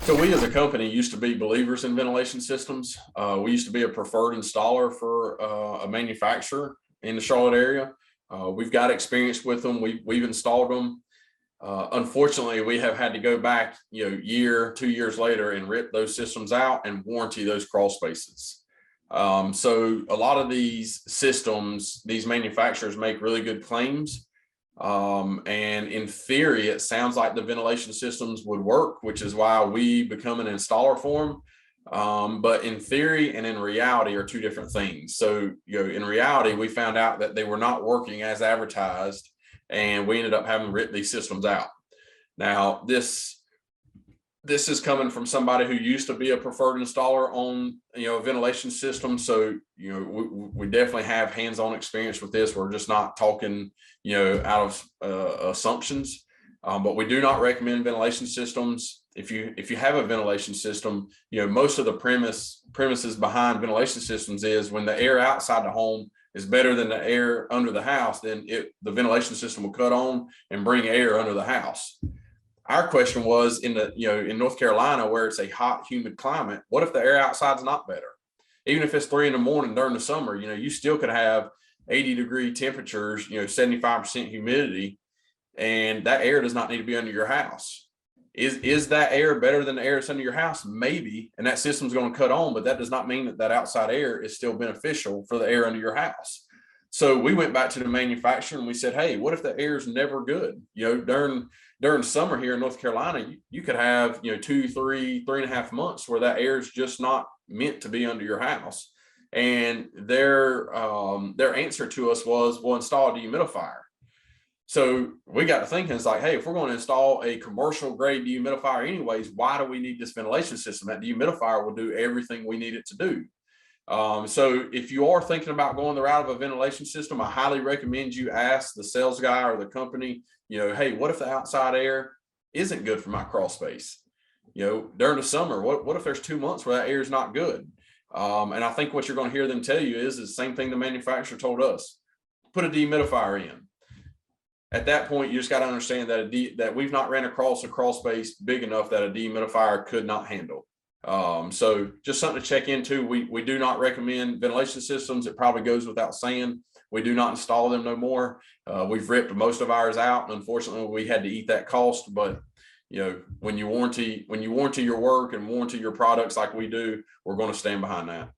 So we as a company used to be believers in ventilation systems. We used to be a preferred installer for a manufacturer in the Charlotte area. We've got experience with them. We've installed them. Unfortunately, we have had to go back, year, 2 years later and rip those systems out and warranty those crawl spaces. So a lot of these systems, these manufacturers make really good claims. And in theory, it sounds like the ventilation systems would work, which is why we become an installer for them. But in theory and in reality are two different things. So, in reality, we found out that they were not working as advertised, and we ended up having to rip these systems out. Now, this is coming from somebody who used to be a preferred installer on a ventilation system. So we definitely have hands-on experience with this. We're just not talking out of assumptions, but we do not recommend ventilation systems. If you have a ventilation system, most of the premises behind ventilation systems is when the air outside the home is better than the air under the house, then the ventilation system will cut on and bring air under the house. Our question was in North Carolina, where it's a hot, humid climate, what if the air outside is not better? Even if it's 3 a.m. during the summer, you still could have 80-degree temperatures, 75% humidity, and that air does not need to be under your house. Is that air better than the air that's under your house? Maybe, and that system's going to cut on, but that does not mean that outside air is still beneficial for the air under your house. So we went back to the manufacturer and we said, hey, what if the air is never good? During summer here in North Carolina, you could have 2, 3, 3.5 months where that air is just not meant to be under your house. And their answer to us was, we'll install a dehumidifier. So we got to thinking, it's like, hey, if we're going to install a commercial grade dehumidifier anyways, why do we need this ventilation system? That dehumidifier will do everything we need it to do. So if you are thinking about going the route of a ventilation system, I highly recommend you ask the sales guy or the company, hey, what if the outside air isn't good for my crawl space? During the summer, what if there's 2 months where that air is not good? And I think what you're going to hear them tell you is the same thing the manufacturer told us: put a dehumidifier in. At that point, you just got to understand that we've not ran across a crawl space big enough that a dehumidifier could not handle. So just something to check into. We do not recommend ventilation systems. It probably goes without saying. We do not install them no more. We've ripped most of ours out, and unfortunately we had to eat that cost. But when you warranty your work and warranty your products like we do, we're going to stand behind that.